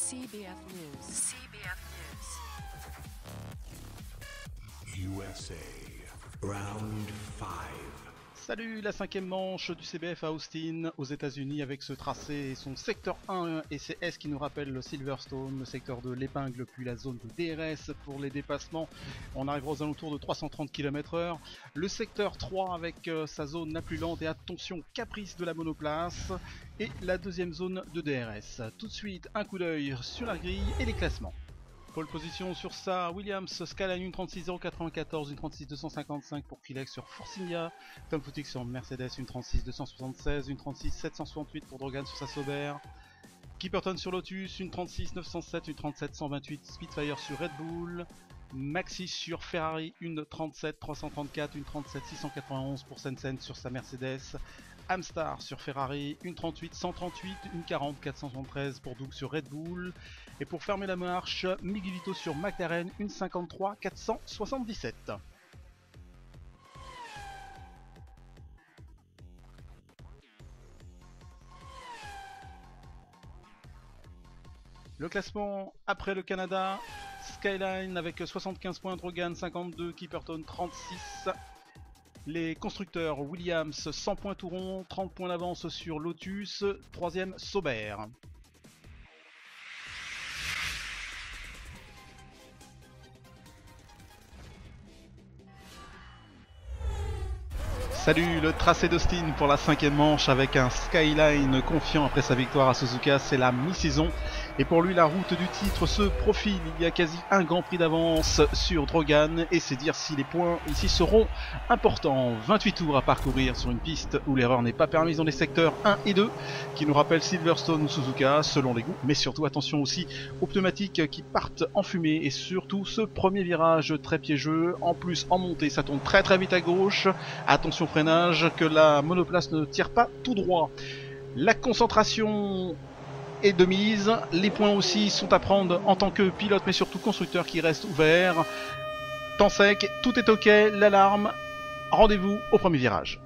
CBF News. CBF News. USA. Round 5. Salut, la cinquième manche du CBF à Austin, aux États-Unis, avec ce tracé et son secteur 1 et ses S qui nous rappellent le Silverstone, le secteur de l'épingle, puis la zone de DRS pour les dépassements. On arrivera aux alentours de 330 km/h. Le secteur 3 avec sa zone la plus lente et attention, caprice de la monoplace. Et la deuxième zone de DRS. Tout de suite, un coup d'œil sur la grille et les classements. Pole position sur sa Williams Skyline, une 36.094, une 36.255 pour Kilex sur Forcinia, Tom Footix sur Mercedes, une 36.276, une 36.768 pour Drogan sur sa Sauber, Kipperton sur Lotus, une 36.907, une 37.128 Spitfire sur Red Bull, Maxi sur Ferrari, une 37.334, une 37.691 pour Sensen sur sa Mercedes, Amstar sur Ferrari, une 38.138, une 40.473 pour Doug sur Red Bull. Et pour fermer la marche, Miguelito sur McLaren, une 53.477. Le classement après le Canada, Skyline avec 75 points, Drogan 52, Kipperton 36. Les constructeurs Williams 100 points tout rond, 30 points d'avance sur Lotus, 3ème Sauber. Salut, le tracé d'Austin pour la cinquième manche avec un Skyline confiant après sa victoire à Suzuka, c'est la mi-saison. Et pour lui, la route du titre se profile. Il y a quasi un grand prix d'avance sur Drogan. Et c'est dire si les points ici seront importants. 28 tours à parcourir sur une piste où l'erreur n'est pas permise dans les secteurs 1 et 2, qui nous rappellent Silverstone ou Suzuka, selon les goûts. Mais surtout, attention aussi aux pneumatiques qui partent en fumée. Et surtout, ce premier virage très piégeux. En plus, en montée, ça tourne très très vite à gauche. Attention freinage, que la monoplace ne tire pas tout droit. La concentration est de mise, les points aussi sont à prendre en tant que pilote mais surtout constructeur qui reste ouvert. Temps sec, tout est ok, l'alarme, rendez-vous au premier virage.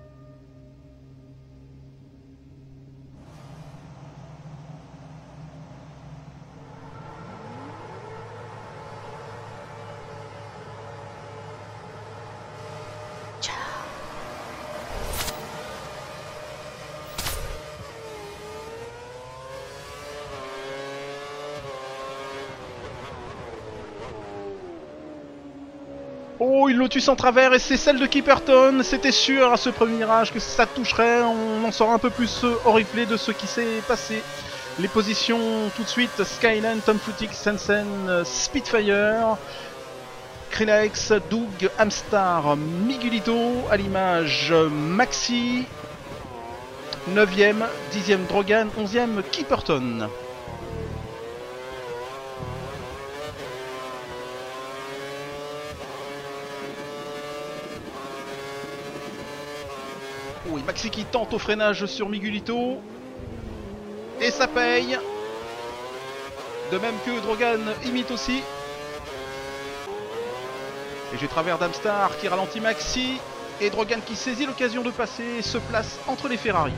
Oh, une Lotus en travers et c'est celle de Kipperton. C'était sûr à ce premier virage que ça toucherait. On en saura un peu plus au replay de ce qui s'est passé. Les positions tout de suite, Skyline, Tom Footix, Sensen, Spitfire, Krillex, Doug, Amstar, Miguelito, à l'image Maxi, 9ème, 10ème Drogan, 11ème Kipperton. Oui, Maxi qui tente au freinage sur Miguelito. Et ça paye. De même que Drogan imite aussi. Et j'ai travers d'Amstar qui ralentit Maxi. Et Drogan qui saisit l'occasion de passer et se place entre les Ferrari.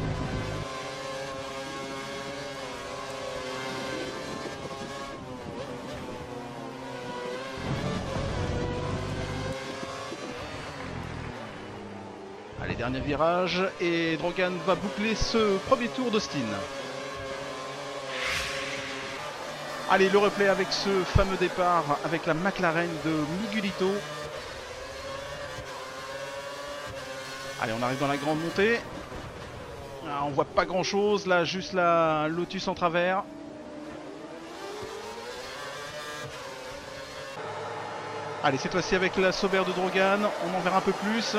Allez, dernier virage, et Drogan va boucler ce premier tour d'Austin. Allez, le replay avec ce fameux départ avec la McLaren de Miguelito. Allez, on arrive dans la grande montée. Ah, on voit pas grand chose, là, juste la Lotus en travers. Allez, cette fois-ci avec la Sauber de Drogan, on en verra un peu plus.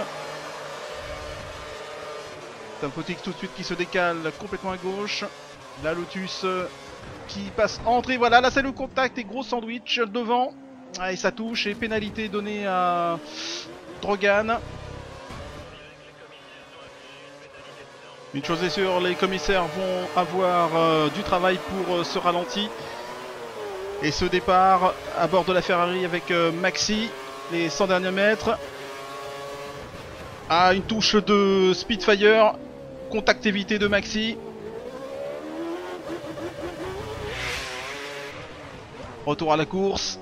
Tom Footix tout de suite qui se décale complètement à gauche. La Lotus qui passe en entrée. Voilà, là c'est le contact et gros sandwich devant. Ah, et ça touche et pénalité donnée à Drogan. Une chose est sûre, les commissaires vont avoir du travail pour ce ralenti. Et ce départ à bord de la Ferrari avec Maxi, les 100 derniers mètres. Ah, une touche de Spitfire. Contact évité de Maxi. Retour à la course.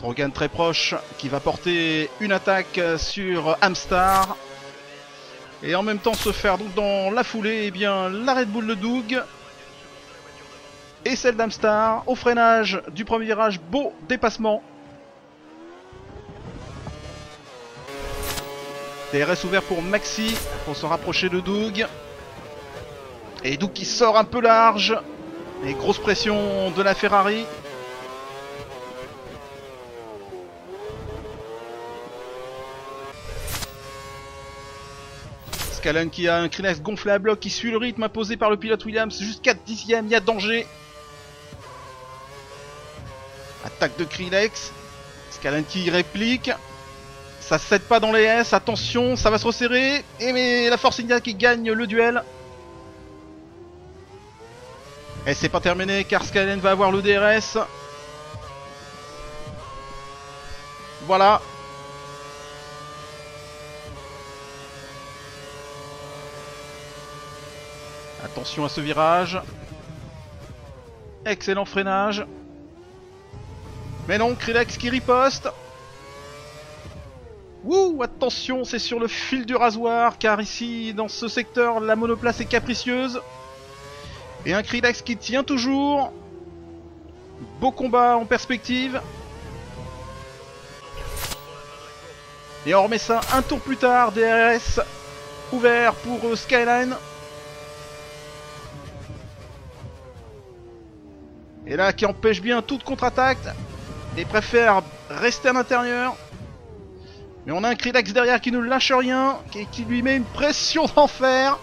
Drogan très proche qui va porter une attaque sur Amstar. Et en même temps se faire donc dans la foulée eh bien, la Red Bull de Doug. Et celle d'Amstar au freinage du premier virage. Beau dépassement. DRS ouvert pour Maxi pour se rapprocher de Doug. Et Doug qui sort un peu large. Et grosse pression de la Ferrari. Scallen qui a un Krilex gonflé à bloc qui suit le rythme imposé par le pilote Williams jusqu'à 10ème, il y a danger. Attaque de Krilex. Scallen qui réplique. Ça ne cède pas dans les S, attention, ça va se resserrer. Et mais la Force India qui gagne le duel. Et c'est pas terminé car Scallen va avoir le DRS. Voilà. Attention à ce virage. Excellent freinage. Mais non, Krilex qui riposte. Wouh, attention, c'est sur le fil du rasoir, car ici, dans ce secteur, la monoplace est capricieuse. Et un Krilex qui tient toujours. Beau combat en perspective. Et on remet ça un tour plus tard, DRS ouvert pour Skyline. Et là, qui empêche bien toute contre-attaque. Et préfère rester à l'intérieur. Mais on a un Krilex derrière qui ne lâche rien, qui lui met une pression d'enfer.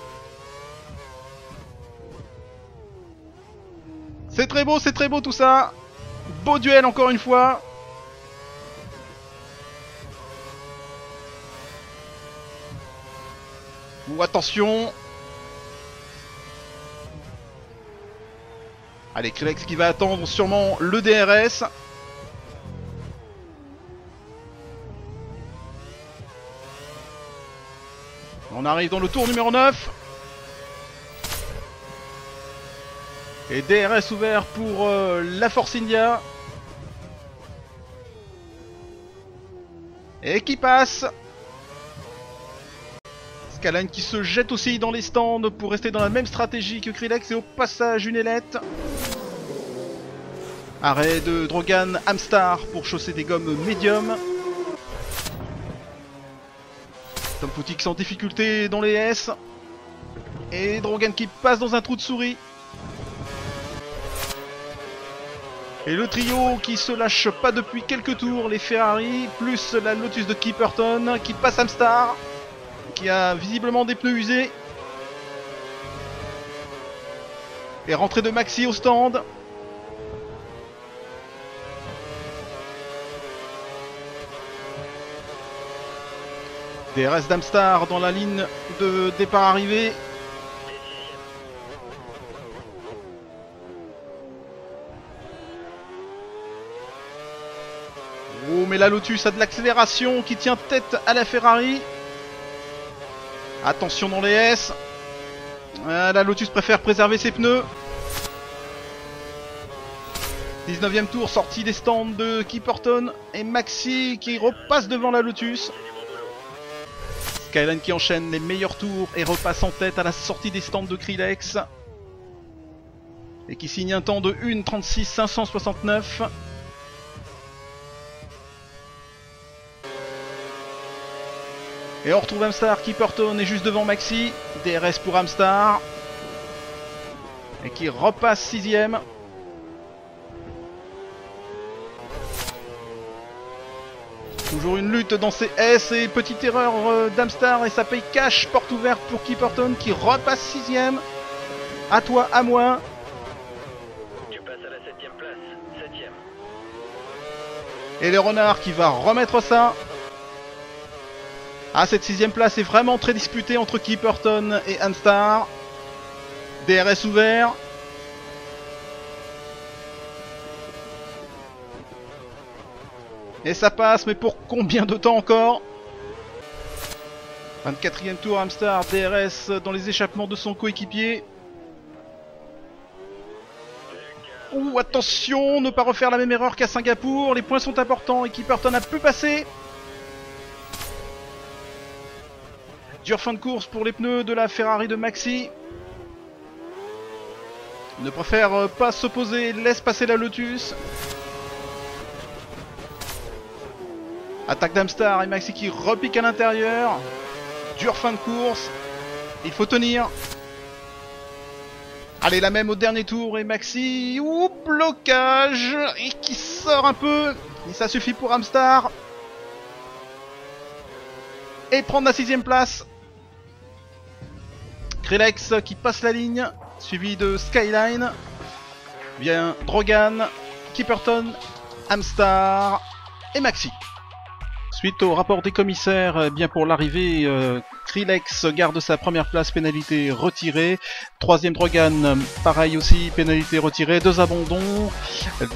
C'est très beau tout ça. Beau duel encore une fois. Ou attention. Allez, Krilex qui va attendre sûrement le DRS. On arrive dans le tour numéro 9. Et DRS ouvert pour la Force India. Et qui passe. Scallen qui se jette aussi dans les stands pour rester dans la même stratégie que Krilex. Et au passage une ailette. Arrêt de Drogan Amstar pour chausser des gommes médium. Tom Poutix en difficulté dans les S. Et Drogan qui passe dans un trou de souris. Et le trio qui se lâche pas depuis quelques tours, les Ferrari, plus la Lotus de Kipperton qui passe Amstar, qui a visiblement des pneus usés. Et rentrée de Maxi au stand. DRS d'Amstar dans la ligne de départ arrivée. Oh, mais la Lotus a de l'accélération qui tient tête à la Ferrari. Attention dans les S. La Lotus préfère préserver ses pneus. 19ème tour, sortie des stands de Kipperton. Et Maxi qui repasse devant la Lotus. Skyline qui enchaîne les meilleurs tours et repasse en tête à la sortie des stands de Krilex. Et qui signe un temps de 1:36.569. Et on retrouve Amstar, Kipperton est juste devant Maxi. DRS pour Amstar. Et qui repasse 6ème. Toujours une lutte dans ces S et petite erreur d'Amstar et ça paye cash, porte ouverte pour Kipperton qui repasse 6ème. À toi, à moi. Tu passes à la 7ème place, 7ème. Et le renard qui va remettre ça. Ah, cette 6ème place est vraiment très disputée entre Kipperton et Amstar. DRS ouvert. Et ça passe, mais pour combien de temps encore? 24ème tour, Amstar, DRS dans les échappements de son coéquipier. Ouh, attention, ne pas refaire la même erreur qu'à Singapour. Les points sont importants et Kipperton a pu passer. Dure fin de course pour les pneus de la Ferrari de Maxi. Il ne préfère pas s'opposer, laisse passer la Lotus. Attaque d'Amstar et Maxi qui repique à l'intérieur. Dure fin de course. Il faut tenir. Allez, la même au dernier tour et Maxi. Ouh, blocage. Et qui sort un peu. Et ça suffit pour Amstar. Et prendre la 6ème place. Krillex qui passe la ligne. Suivi de Skyline. Bien Drogan, Kipperton, Amstar et Maxi. Suite au rapport des commissaires, bien pour l'arrivée, Krillex garde sa première place, pénalité retirée. 3ème Drogan, pareil aussi, pénalité retirée. 2 abandons.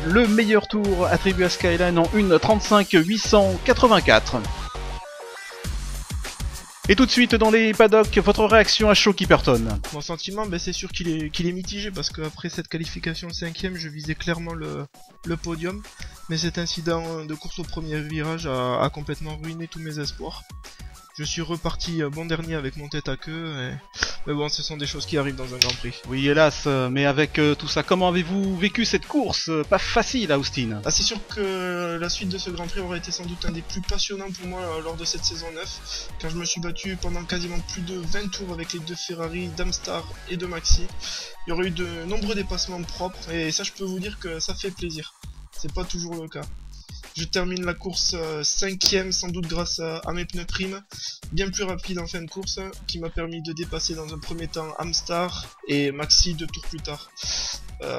Le meilleur tour attribué à Skyline en 1:35.884. Et tout de suite dans les paddocks, votre réaction à Shaw Kipperton. Mon sentiment, c'est sûr qu'il est mitigé parce qu'après cette qualification 5ème, je visais clairement le podium. Mais cet incident de course au premier virage a complètement ruiné tous mes espoirs. Je suis reparti bon dernier avec mon tête à queue. Mais bon, ce sont des choses qui arrivent dans un Grand Prix. Oui, hélas, mais avec tout ça, comment avez-vous vécu cette course? Pas facile à Austin. Ah, c'est sûr que la suite de ce Grand Prix aurait été sans doute un des plus passionnants pour moi lors de cette saison 9, car je me suis battu pendant quasiment plus de 20 tours avec les 2 Ferrari d'Amstar et de Maxi. Il y aurait eu de nombreux dépassements propres, et ça je peux vous dire que ça fait plaisir. C'est pas toujours le cas. Je termine la course 5ème, sans doute grâce à mes pneus Prime, bien plus rapide en fin de course, qui m'a permis de dépasser dans un premier temps Amstar et Maxi 2 tours plus tard.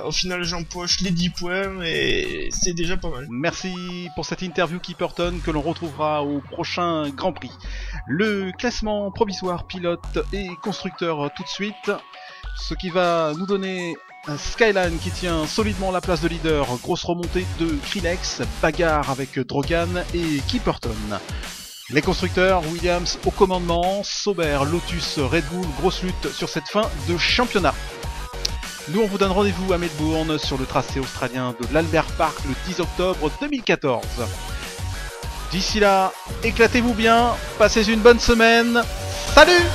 Au final, j'empoche les 10 points et c'est déjà pas mal. Merci pour cette interview Kipperton que l'on retrouvera au prochain Grand Prix. Le classement provisoire pilote et constructeur tout de suite, ce qui va nous donner un Skyline qui tient solidement la place de leader, grosse remontée de Krillex, bagarre avec Drogan et Kipperton. Les constructeurs, Williams au commandement, Sauber, Lotus, Red Bull, grosse lutte sur cette fin de championnat. Nous on vous donne rendez-vous à Melbourne sur le tracé australien de l'Albert Park le 10 octobre 2014. D'ici là, éclatez-vous bien, passez une bonne semaine, salut!